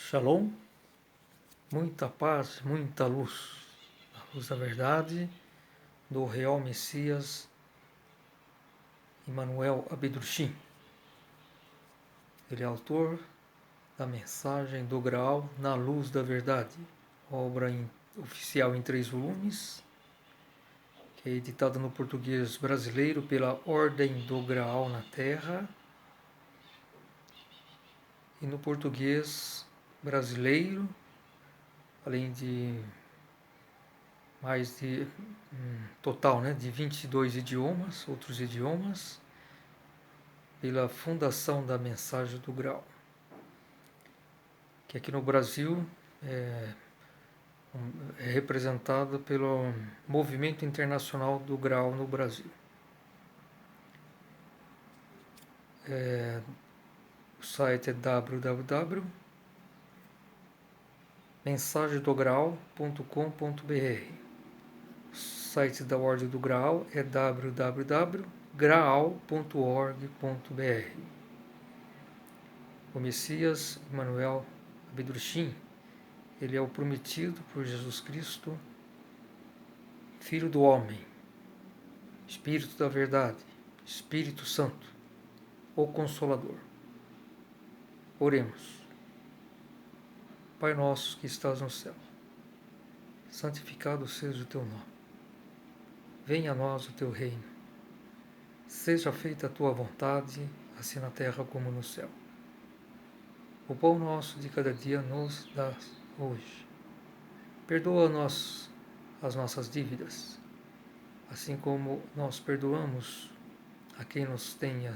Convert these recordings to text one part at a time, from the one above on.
Shalom, muita paz, muita luz, a luz da verdade do real Messias Emmanuel Abedrushim. Ele é autor da Mensagem do Graal na Luz da Verdade, obra oficial em 3 volumes, que é editada no português brasileiro pela Ordem do Graal na Terra e no português brasileiro, além de mais de total, de 22 idiomas, outros idiomas, pela Fundação da Mensagem do Graal, que aqui no Brasil é representada pelo Movimento Internacional do Graal no Brasil. O site é www.mensagemdograal.com.br. O site da Ordem do Graal é www.graal.org.br. O Messias Emmanuel Abedrushim, ele é o prometido por Jesus Cristo, Filho do Homem, Espírito da Verdade, Espírito Santo, o Consolador. Oremos. Pai nosso que estás no céu, santificado seja o teu nome. Venha a nós o teu reino. Seja feita a tua vontade, assim na terra como no céu. O pão nosso de cada dia nos dá hoje. Perdoa-nos as nossas dívidas, assim como nós perdoamos a quem nos tenha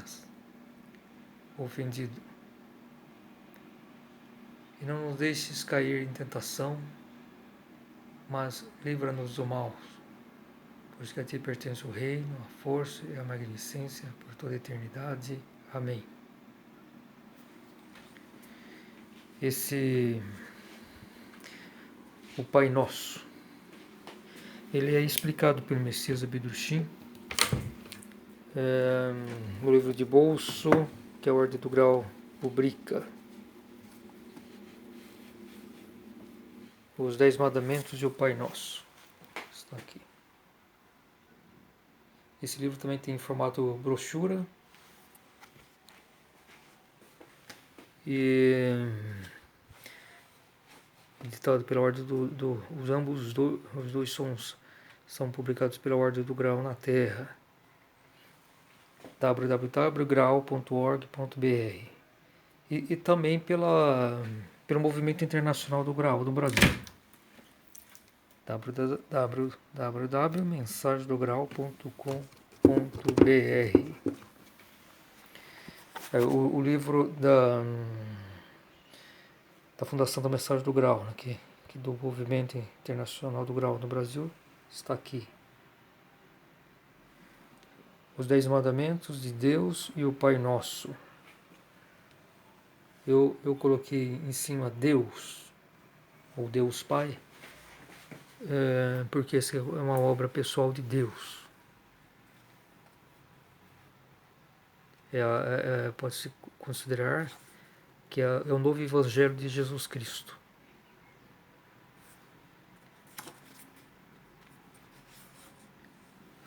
ofendido. E não nos deixes cair em tentação, mas livra-nos do mal, pois que a ti pertence o reino, a força e a magnificência por toda a eternidade. Amém. O Pai Nosso, ele é explicado pelo Messias Abedrushim no livro de bolso que a Ordem do Graal publica. Os 10 Mandamentos e o Pai Nosso. Está aqui. Esse livro também tem em formato brochura. E editado pela Ordem os dois sons são publicados pela Ordem do Graal na Terra. www.graal.org.br e também pelo Movimento Internacional do Graal do Brasil. www.mensagemdograal.com.br. O livro da Fundação da Mensagem do Graal, aqui do Movimento Internacional do Graal no Brasil, está aqui. Os 10 Mandamentos de Deus e o Pai Nosso. Eu coloquei em cima Deus, ou Deus Pai, porque essa é uma obra pessoal de Deus. Pode-se considerar que é o novo Evangelho de Jesus Cristo.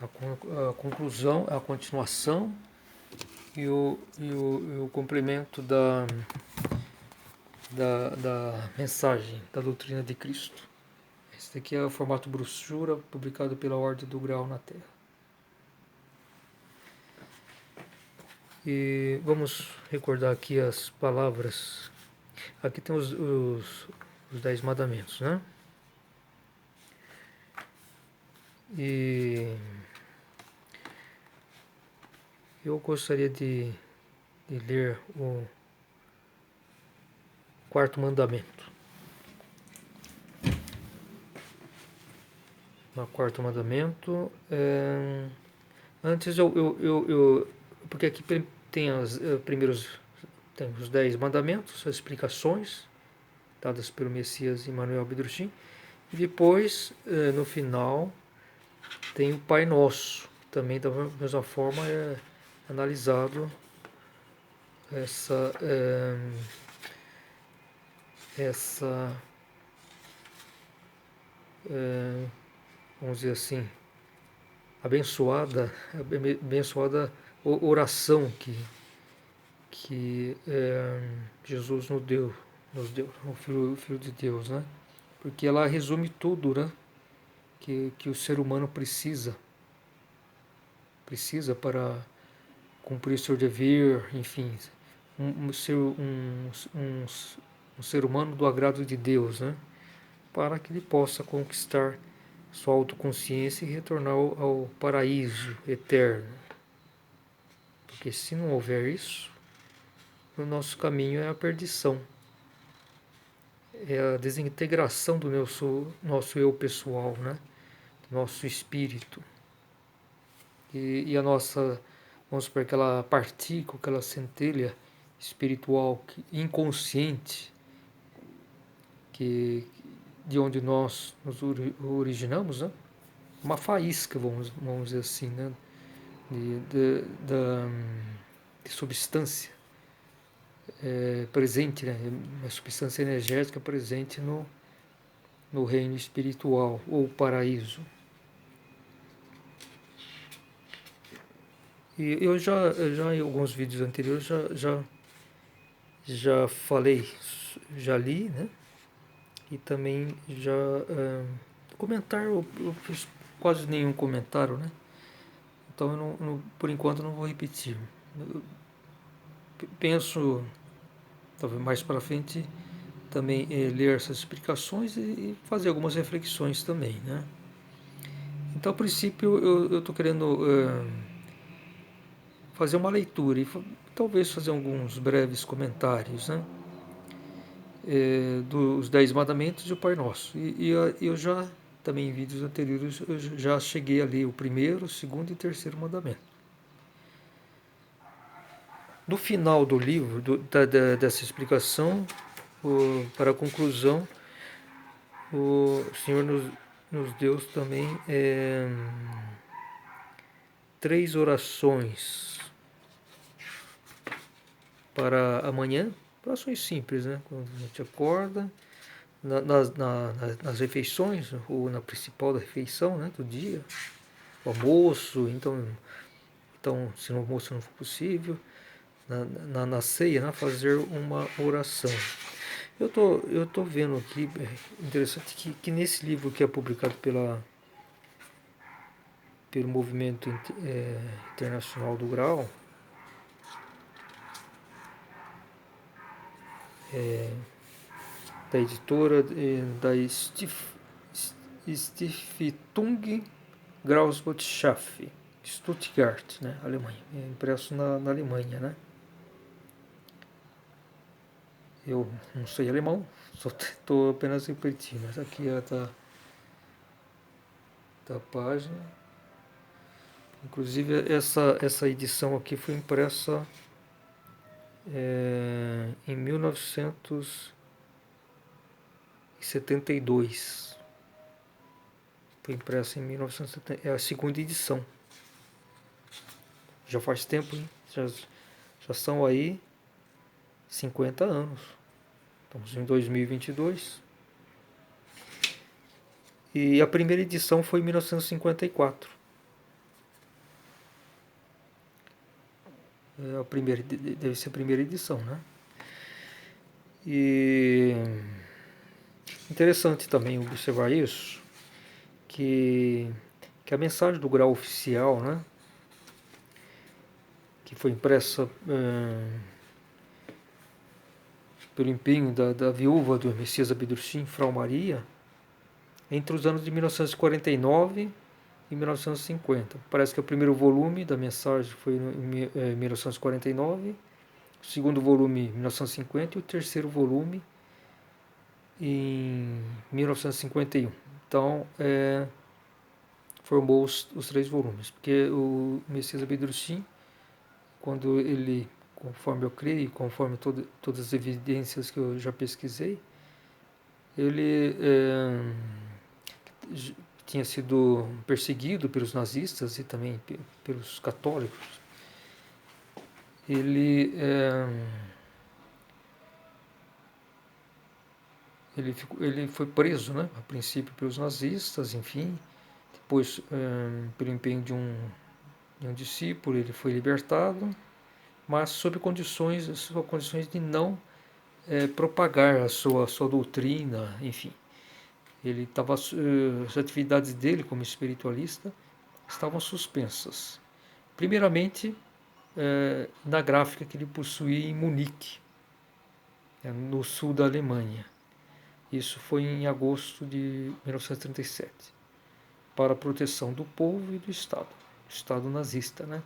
A conclusão, a continuação e o complemento da mensagem, da doutrina de Cristo. Esse daqui é o formato brochura, publicado pela Ordem do Graal na Terra. E vamos recordar aqui as palavras. Aqui tem os 10 mandamentos, né? E eu gostaria de ler o 4º mandamento. No 4º mandamento, antes porque aqui tem tem os 10 mandamentos, as explicações dadas pelo Messias Emmanuel Abedrushim, e depois, no final, tem o Pai Nosso, que também da mesma forma é analisado essa, vamos dizer assim, abençoada oração que Jesus nos deu, o Filho de Deus, né? Porque ela resume tudo, né? Que o ser humano precisa para cumprir seu dever, enfim, um ser humano do agrado de Deus, né? Para que ele possa conquistar sua autoconsciência e retornar ao paraíso eterno. Porque se não houver isso, o nosso caminho é a perdição, é a desintegração do nosso eu pessoal, né? Do nosso espírito. E a nossa, vamos supor, aquela partícula, aquela centelha espiritual inconsciente, que de onde nós nos originamos, né? Uma faísca, vamos dizer assim, né? De substância presente, né? Uma substância energética presente no reino espiritual ou paraíso. E eu já em alguns vídeos anteriores já falei, já li, né? E também já comentário, eu fiz quase nenhum comentário, né? Então eu por enquanto não vou repetir. Eu penso, talvez mais para frente, também ler essas explicações e fazer algumas reflexões também, né? Então, a princípio, eu estou querendo fazer uma leitura e talvez fazer alguns breves comentários, né? Dos 10 mandamentos e o Pai Nosso. E eu já, também em vídeos anteriores, eu já cheguei a ler o primeiro, o segundo e o terceiro mandamento. No final do livro, dessa explicação, para a conclusão, o Senhor nos deu também 3 orações para amanhã, orações simples, né? Quando a gente acorda, nas refeições, ou na principal da refeição, né, do dia, o almoço, então se no almoço não for possível, na ceia, né, fazer uma oração. Eu tô vendo aqui, interessante que nesse livro que é publicado pelo Movimento Internacional do Grau, da editora da Stiftung Grauswirtschaft, Stuttgart, né, Alemanha, impresso na Alemanha, né? Eu não sei alemão, só estou apenas repetindo. Essa aqui é da página. Inclusive essa edição aqui foi impressa em 1972. Foi impressa em 1970. É a segunda edição. Já faz tempo, hein? Já são aí 50 anos. Estamos em 2022. E a primeira edição foi em 1954. Deve ser a primeira edição, né? E interessante também observar isso, que a mensagem do grau oficial, né, que foi impressa pelo empenho da viúva do Messias Abdurrahim, Frau Maria, entre os anos de 1949 e 1950. Parece que o primeiro volume da mensagem foi em 1949, o segundo volume em 1950 e o terceiro volume em 1951. Então, formou os 3 volumes, porque o Messias Abdurrahim, quando ele, conforme eu creio, conforme todas as evidências que eu já pesquisei, ele tinha sido perseguido pelos nazistas e também pelos católicos. Ele ele foi preso, né, a princípio pelos nazistas, enfim, depois pelo empenho de um discípulo ele foi libertado, mas sob condições de não propagar a sua doutrina, enfim. Ele tava, as atividades dele como espiritualista estavam suspensas. Primeiramente, na gráfica que ele possuía em Munique, no sul da Alemanha. Isso foi em agosto de 1937, para a proteção do povo e do Estado nazista, né?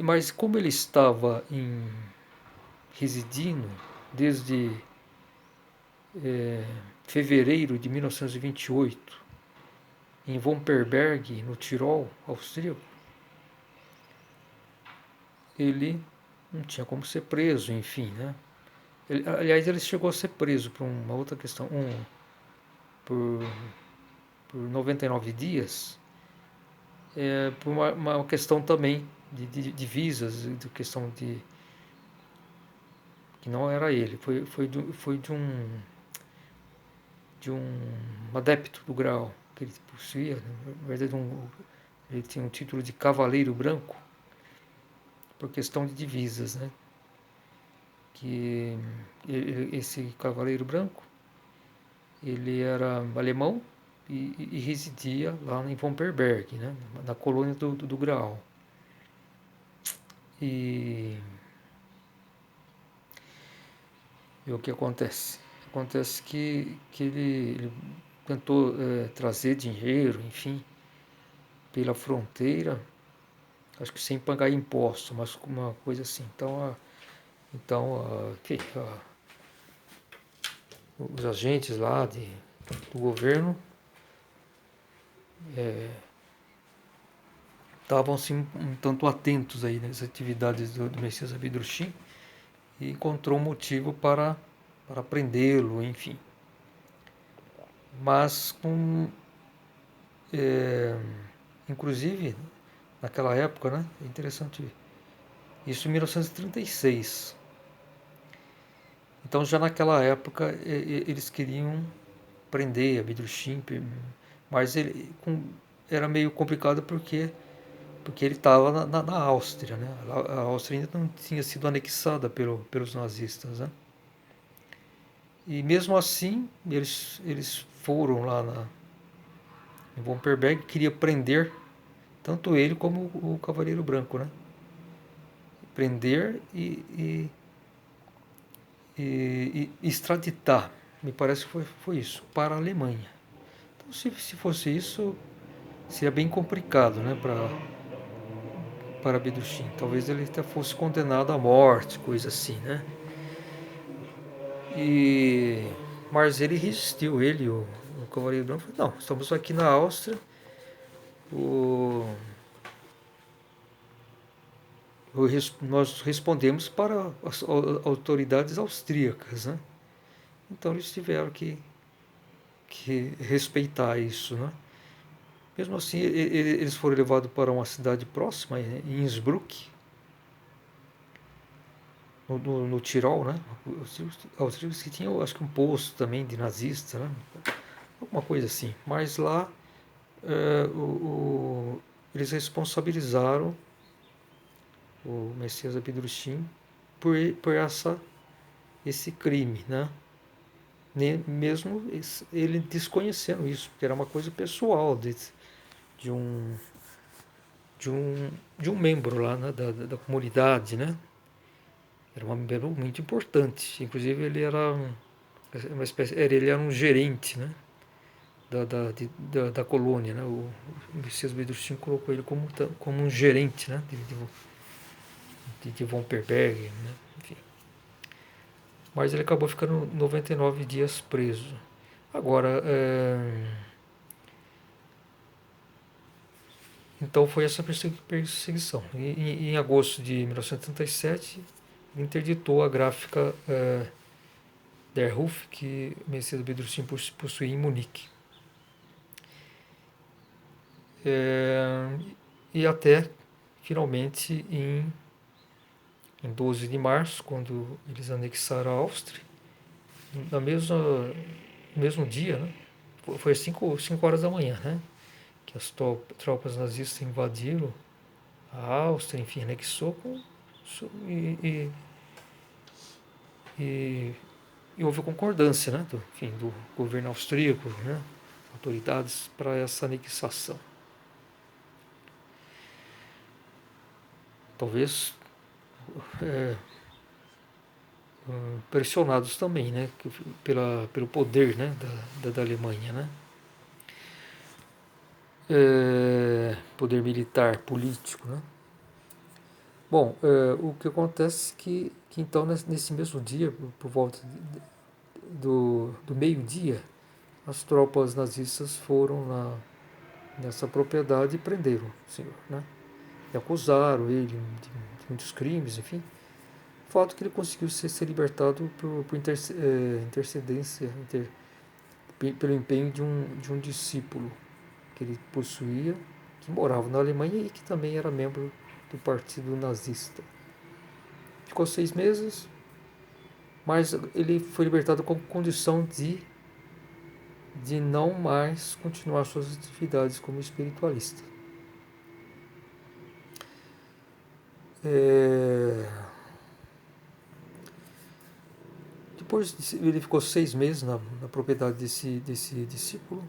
Mas como ele estava residindo desde fevereiro de 1928 em Vomperberg, no Tirol austríaco, ele não tinha como ser preso, enfim, né? Aliás, ele chegou a ser preso por uma outra questão, por, por 99 dias, por uma questão também de visas, de questão de que não era ele, foi de um adepto do Graal que ele possuía, na verdade ele tinha um título de Cavaleiro Branco, por questão de divisas, né? Que esse Cavaleiro Branco, ele era alemão e residia lá em Vomperberg, né? Na colônia do Graal. E o que acontece? Acontece que ele tentou trazer dinheiro, enfim, pela fronteira, acho que sem pagar imposto, mas uma coisa assim. Enfim, os agentes lá do governo estavam assim, um tanto atentos aí nas atividades do Messias Abidrushim e encontrou um motivo para prendê-lo, enfim. Mas inclusive naquela época, né? É interessante isso em 1936. Então já naquela época eles queriam prender Abidrushim, mas era meio complicado porque ele estava na Áustria, né? A Áustria ainda não tinha sido anexada pelos nazistas, né? E mesmo assim eles foram lá em Vomperberg, queria prender tanto ele como o Cavaleiro Branco, né? Prender e extraditar, me parece que foi isso, para a Alemanha. Então, se fosse isso, seria bem complicado, né, para Abidushin. Talvez ele até fosse condenado à morte, coisa assim, né? Mas ele resistiu, o Cavaleiro Branco falou, não, estamos aqui na Áustria, o, nós respondemos para as autoridades austríacas, né? Então eles tiveram que respeitar isso, né? Mesmo assim, eles foram levados para uma cidade próxima, em Innsbruck, no Tirol, né? Os austríacos que tinham, acho que um posto também de nazista, né? Alguma coisa assim. Mas lá eles responsabilizaram o Messias Abidrushim por esse crime, né? Mesmo ele desconhecendo isso, porque era uma coisa pessoal de um de um, de um membro lá, né, da comunidade, né? Era um membro muito importante. Inclusive ele era uma espécie, ele era um gerente, né? Da colônia, né? O Messias Bedrushim colocou ele como um gerente, né? De Vomperberg, né? Enfim. Mas ele acabou ficando 99 dias preso. Agora, então foi essa perseguição. Em agosto de 1937, interditou a gráfica Der Ruf, que Messias Bedrushim possuía em Munique. E até, finalmente, em 12 de março, quando eles anexaram a Áustria, no mesmo dia, né? Foi às 5 horas da manhã, né? Que as tropas nazistas invadiram a Áustria, enfim, anexou e, e, e houve concordância, né? Enfim, do governo austríaco, né? Autoridades para essa anexação. Talvez é, pressionados também, né? Pelo poder, né? Da Alemanha, né? Poder militar, político, né? Bom, o que acontece é que então nesse mesmo dia, por volta do meio-dia, as tropas nazistas foram nessa propriedade e prenderam o senhor, né? E acusaram ele de muitos crimes, enfim. O fato é que ele conseguiu ser libertado por intercedência, pelo empenho de um discípulo que ele possuía, que morava na Alemanha e que também era membro do partido nazista. Ficou 6 meses, mas ele foi libertado com condição de não mais continuar suas atividades como espiritualista. Depois ele ficou 6 meses na propriedade desse discípulo.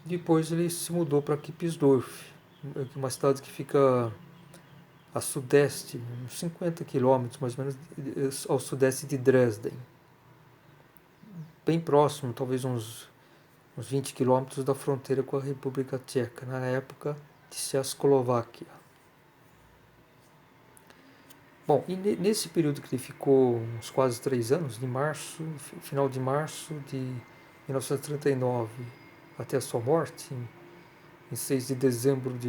Depois ele se mudou para Kipsdorf, uma cidade que fica a sudeste, uns 50 quilômetros mais ou menos, ao sudeste de Dresden. Bem próximo, talvez uns 20 quilômetros da fronteira com a República Tcheca, na época de Checoslováquia. Bom, e nesse período que ele ficou uns quase 3 anos, final de março de 1939 até a sua morte, em 6 de dezembro de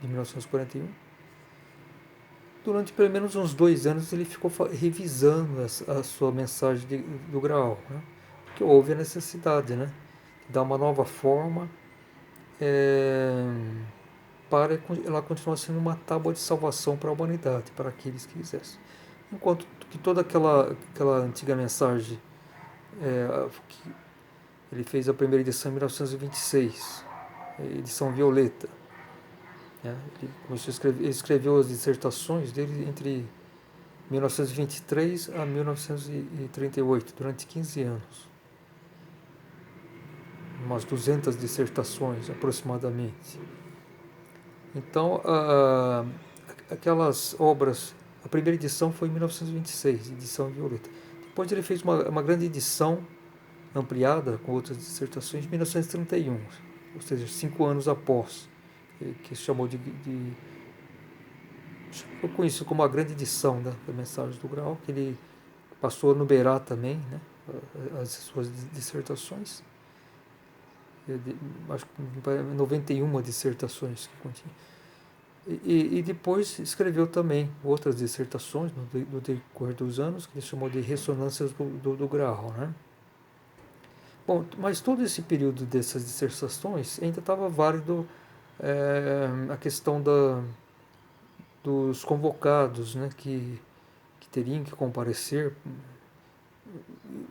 1941, durante pelo menos uns 2 anos ele ficou revisando a sua mensagem do Graal, né? Porque houve a necessidade, né? De dar uma nova forma para ela continuar sendo uma tábua de salvação para a humanidade, para aqueles que quisessem. Enquanto que toda aquela antiga mensagem, que ele fez a primeira edição em 1926, edição violeta, né? Ele escreveu as dissertações dele entre 1923 a 1938, durante 15 anos. Umas 200 dissertações aproximadamente. Então, aquelas obras, a primeira edição foi em 1926, edição violeta. Depois ele fez uma grande edição ampliada com outras dissertações em 1931, ou seja, 5 anos após, que se chamou eu conheço como a grande edição da Mensagem do Graal, que ele passou a numerar também, né, as suas dissertações. Acho que 91 dissertações que continha. E depois escreveu também outras dissertações no decorrer dos anos, que ele chamou de Ressonâncias do Graal, né? Bom, mas todo esse período dessas dissertações ainda estava válido a questão dos convocados, né, que teriam que comparecer.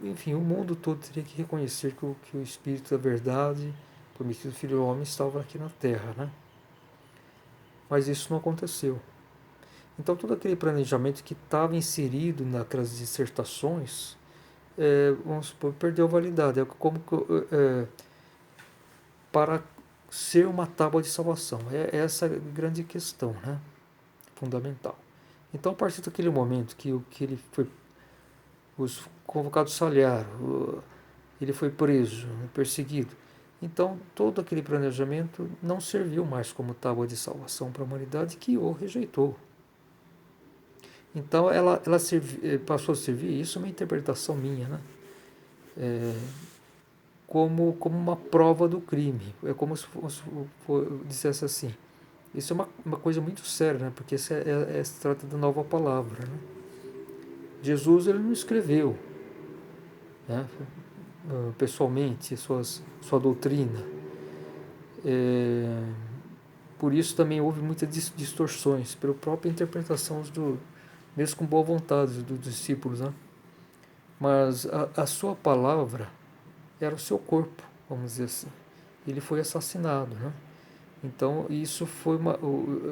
Enfim, o mundo todo teria que reconhecer que o Espírito da Verdade, prometido Filho do Homem, estava aqui na Terra, né? Mas isso não aconteceu. Então todo aquele planejamento que estava inserido naquelas dissertações, vamos supor, perdeu validade. É como para ser uma tábua de salvação. É essa a grande questão, né? Fundamental. Então, a partir daquele momento que ele foi, os convocados salharam, ele foi preso, perseguido, então todo aquele planejamento não serviu mais como tábua de salvação para a humanidade, que o rejeitou. Então ela passou a servir, isso é uma interpretação minha, né? Como uma prova do crime. É como se dissesse assim. Isso é uma coisa muito séria, né? Porque se trata da nova palavra, né? Jesus ele não escreveu, né, pessoalmente sua doutrina. Por isso também houve muitas distorções, pela própria interpretação mesmo com boa vontade dos discípulos, né? mas a sua palavra era o seu corpo, vamos dizer assim. Ele foi assassinado, né? Então isso foi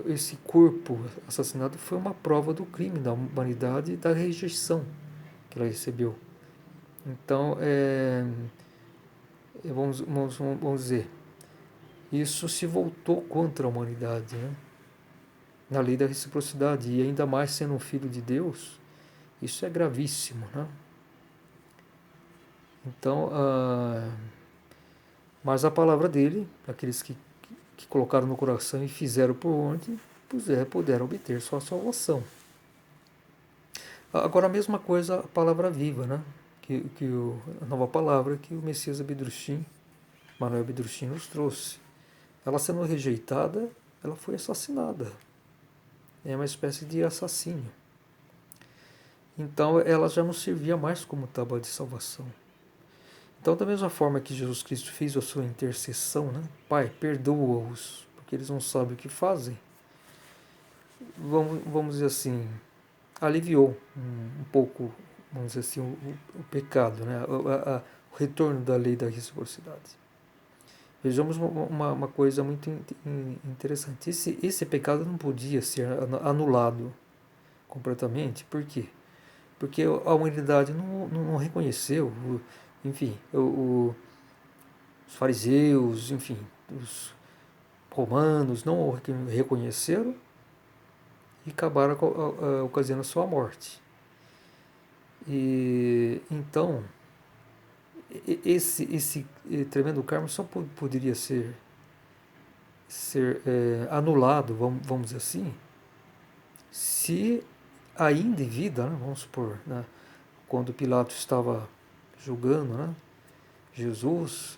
esse corpo assassinado foi uma prova do crime da humanidade e da rejeição que ela recebeu. Então, vamos dizer, isso se voltou contra a humanidade, né? Na lei da reciprocidade, e ainda mais sendo um filho de Deus, isso é gravíssimo, né? Então, mas a palavra dele, aqueles que colocaram no coração e fizeram por onde, puderam obter sua salvação. Agora a mesma coisa a palavra viva, né? A nova palavra que o Messias Abdrushim, Manuel Abdrushim nos trouxe. Ela sendo rejeitada, ela foi assassinada. É uma espécie de assassínio. Então ela já não servia mais como tábua de salvação. Então, da mesma forma que Jesus Cristo fez a sua intercessão, né? Pai, perdoa-os, porque eles não sabem o que fazem. Vamos dizer assim, aliviou um pouco, vamos dizer assim, o pecado, né? O retorno da lei da reciprocidade. Vejamos uma coisa muito interessante. Esse pecado não podia ser anulado completamente. Por quê? Porque a humanidade não reconheceu, enfim, os fariseus, enfim, os romanos não o reconheceram e acabaram ocasionando a sua morte. E então esse tremendo karma só poderia ser anulado, vamos dizer assim, se ainda em vida, né, vamos supor, né, quando Pilatos estava julgando, né, Jesus,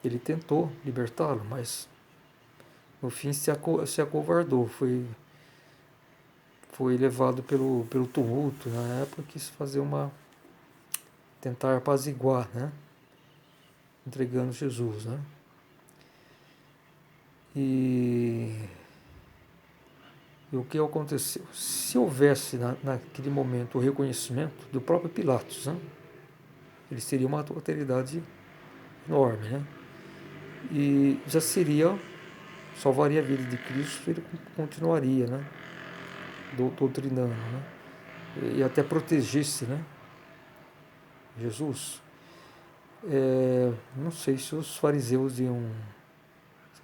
ele tentou libertá-lo, mas no fim se acovardou, foi levado pelo tumulto na época, quis fazer tentar apaziguar, né, entregando Jesus, né. E o que aconteceu? Se houvesse naquele momento o reconhecimento do próprio Pilatos, né, ele seria uma autoridade enorme, né? E já salvaria a vida de Cristo, ele continuaria, né? Doutrinando, né? E até protegesse, né? Jesus. Não sei se os fariseus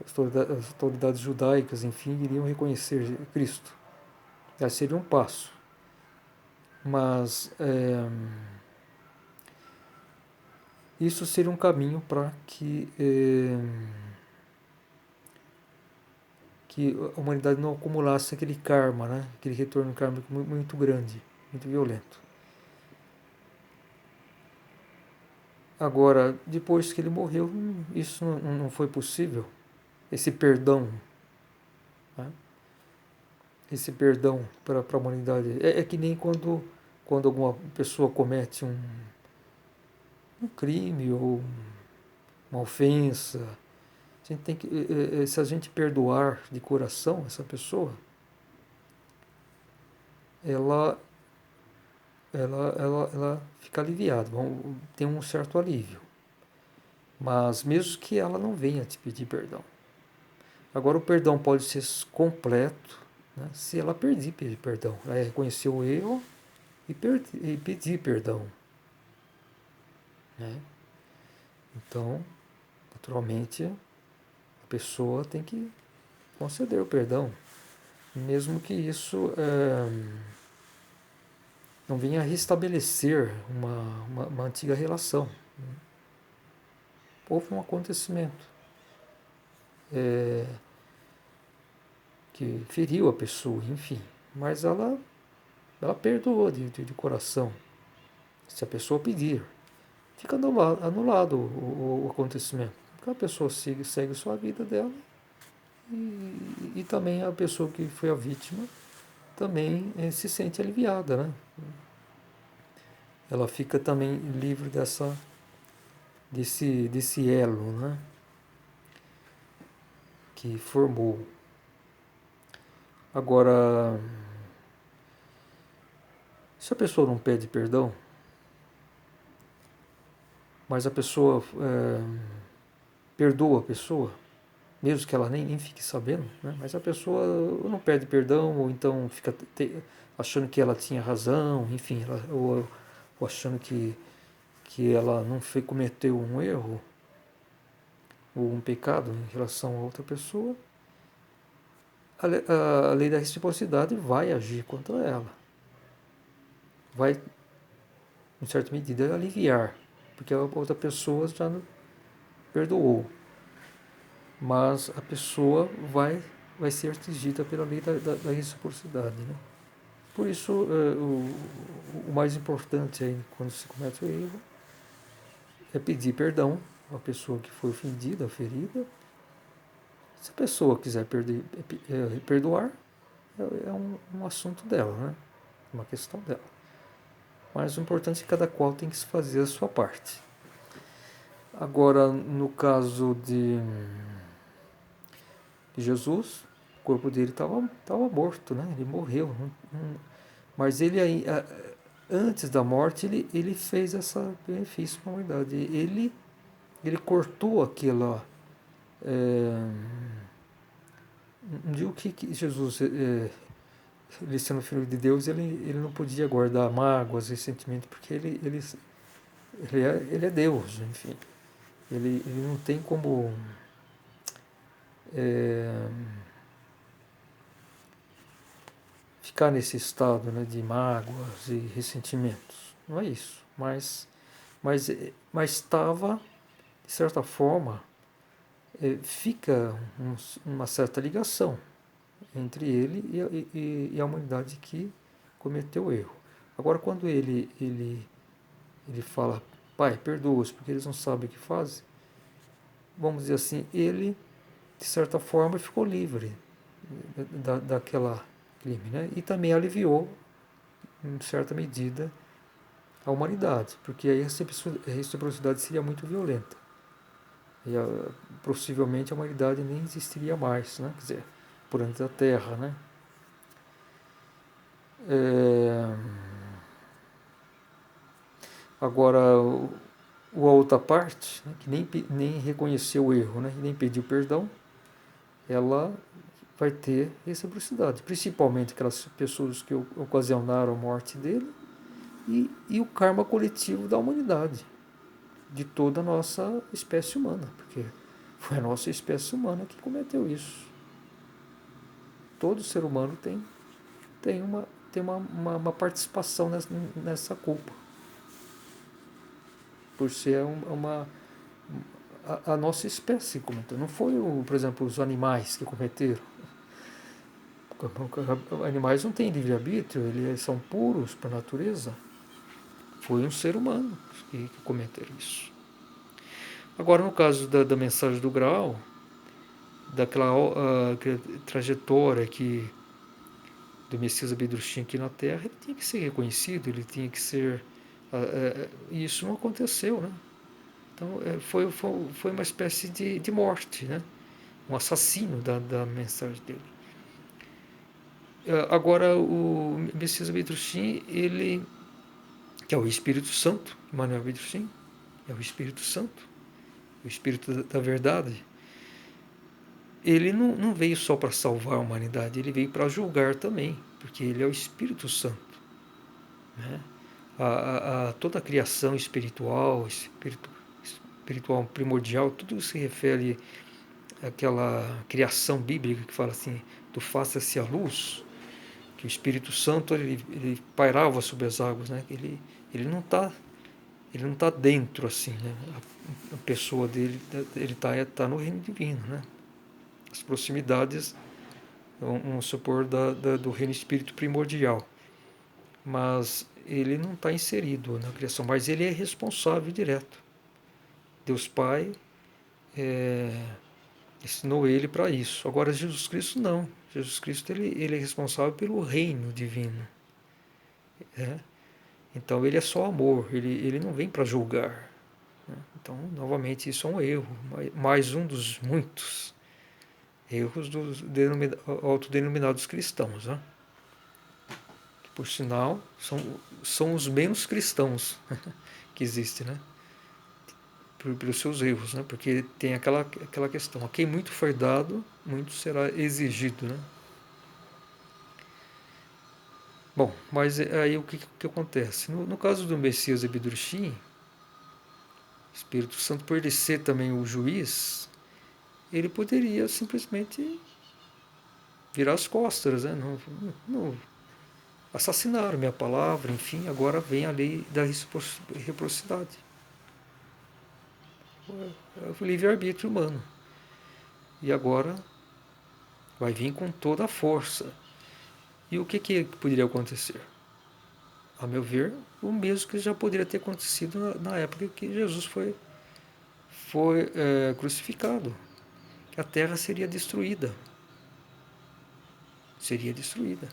as autoridades judaicas, enfim, iriam reconhecer Cristo. Esse seria um passo. Mas isso seria um caminho para que a humanidade não acumulasse aquele karma, né? Aquele retorno kármico muito grande, muito violento. Agora, depois que ele morreu, isso não foi possível. Esse perdão, né? Esse perdão para a humanidade. É que nem quando alguma pessoa comete um crime ou uma ofensa. A gente tem que, se a gente perdoar de coração essa pessoa, ela fica aliviada, tem um certo alívio. Mas mesmo que ela não venha te pedir perdão. Agora o perdão pode ser completo, né, se ela pedir perdão. Ela reconhecer o erro e pedir perdão. Né? Então, naturalmente, a pessoa tem que conceder o perdão. Mesmo que isso não venha a restabelecer uma antiga relação. Houve um acontecimento que feriu a pessoa, enfim, mas ela perdoou de coração, se a pessoa pedir. Fica anulado o acontecimento. Porque a pessoa segue sua vida dela e também a pessoa que foi a vítima também se sente aliviada, né? Ela fica também livre desse elo, né, que formou. Agora, Se a pessoa não pede perdão, mas a pessoa perdoa a pessoa, mesmo que ela nem fique sabendo, né? Mas a pessoa não pede perdão, ou então fica achando que ela tinha razão, enfim, ou achando que ela não cometeu um erro ou um pecado em relação a outra pessoa, a lei da reciprocidade vai agir contra ela. Vai, em certa medida, aliviar, porque a outra pessoa já não perdoou. Mas a pessoa vai ser atingida pela lei da reciprocidade. Né? Por isso, o mais importante aí, quando se comete o erro, é pedir perdão à pessoa que foi ofendida, ferida. Se a pessoa quiser perdoar, é um assunto dela, né? Uma questão dela. Mas o importante é que cada qual tem que fazer a sua parte. Agora, no caso de Jesus, o corpo dele estava morto, né? Ele morreu. Mas ele, antes da morte, ele fez esse benefício para a humanidade. Ele cortou aquela. Não digo que Jesus, ele sendo filho de Deus, ele não podia guardar mágoas, ressentimentos, porque ele é Deus, enfim. Ele não tem como ficar nesse estado, né, de mágoas e ressentimentos. Não é isso. Mas estava, de certa forma, fica uma certa ligação entre ele e a humanidade que cometeu o erro. Agora, quando ele fala, Pai, perdoa-os, porque eles não sabem o que fazem, vamos dizer assim, ele, de certa forma, ficou livre daquela crime, né? E também aliviou, em certa medida, a humanidade, porque aí a reciprocidade seria muito violenta. E possivelmente a humanidade nem existiria mais, né? Quer dizer, por antes da Terra, né? Agora, a outra parte, né, que nem reconheceu o erro, né, e nem pediu perdão, ela vai ter reciprocidade, principalmente aquelas pessoas que ocasionaram a morte dele e o karma coletivo da humanidade, de toda a nossa espécie humana, porque foi a nossa espécie humana que cometeu isso. Todo ser humano tem uma participação nessa culpa, por ser a nossa espécie que cometeu. Não foi, por exemplo, os animais que cometeram. Animais não têm livre-arbítrio, eles são puros por natureza. Foi um ser humano que cometeu isso. Agora, no caso da mensagem do Graal, daquela trajetória do Messias Abidrushim aqui na Terra, ele tinha que ser reconhecido, ele tinha que ser. E isso não aconteceu, né? Então, foi uma espécie de morte, né? Um assassino da mensagem dele. Agora, o Messias Abidrushim, ele, que é o Espírito Santo, Emmanuel Abidrushim, é o Espírito Santo, o Espírito da Verdade, ele não veio só para salvar a humanidade, ele veio para julgar também, porque ele é o Espírito Santo. Né? Toda a criação espiritual primordial, tudo se refere àquela criação bíblica que fala assim, do faça-se a luz, que o Espírito Santo ele pairava sobre as águas, né? Ele não está dentro assim, né? A pessoa dele ele tá no reino divino, né? As proximidades, vamos supor, do reino espírito primordial, mas ele não está inserido na criação, mas ele é responsável direto. Deus Pai ensinou ele para isso. Agora Jesus Cristo não. Jesus Cristo ele é responsável pelo reino divino. Né? Então ele é só amor, ele não vem para julgar. Né? Então, novamente, isso é um erro, mais um dos muitos erros dos autodenominados cristãos. Né? por sinal, são os menos cristãos que existem, né? Pelos seus erros, né? Porque tem aquela questão, a quem muito foi dado, muito será exigido, né? Bom, mas aí o que acontece? No caso do Messias Ebidrushim, Espírito Santo, por ele ser também o juiz, ele poderia simplesmente virar as costas, né? Não assassinaram minha palavra, enfim, agora vem a lei da reciprocidade. É o livre-arbítrio humano. E agora vai vir com toda a força. E o que poderia acontecer? A meu ver, o mesmo que já poderia ter acontecido na época que Jesus foi crucificado. Que a terra seria destruída. Seria destruída.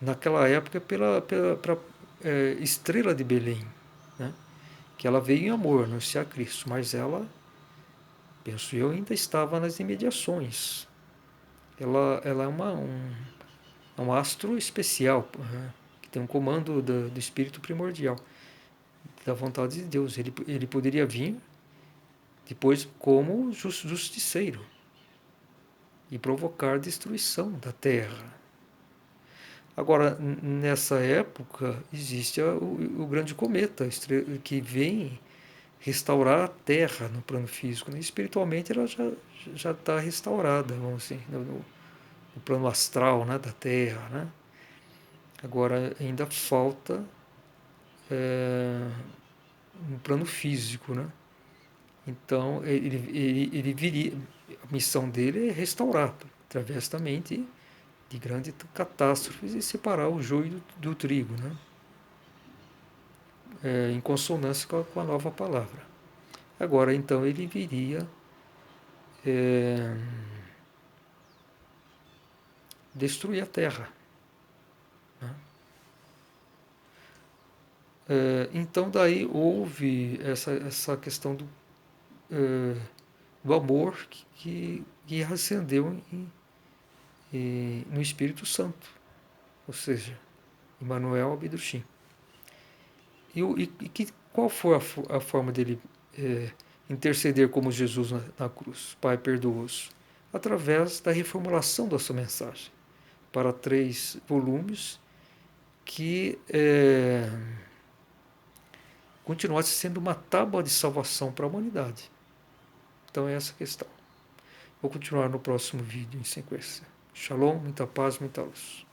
Naquela época, pela estrela de Belém, né? Que ela veio em amor, anunciar Cristo, mas ela, penso eu, ainda estava nas imediações. Ela é um astro especial, né? Que tem um comando do espírito primordial, da vontade de Deus. Ele poderia vir depois como justiceiro e provocar destruição da terra. Agora, nessa época, existe o grande cometa que vem restaurar a Terra no plano físico. Né? Espiritualmente, ela já está restaurada, vamos assim, no plano astral, né, da Terra. Né? Agora, ainda falta no plano físico. Né? Então, ele viria, a missão dele é restaurar, através também de grandes catástrofes e separar o joio do trigo, né? Em consonância com a nova palavra. Agora, então, ele viria é, destruir a terra. Né? Então, daí houve essa questão do amor que ascendeu no Espírito Santo, ou seja, Emmanuel Abidrushim. Qual foi a forma dele interceder como Jesus na cruz? Pai, perdoa-os. Através da reformulação da sua mensagem para 3 volumes que continuasse sendo uma tábua de salvação para a humanidade. Então é essa a questão. Vou continuar no próximo vídeo em sequência. Shalom, muita paz, muita luz.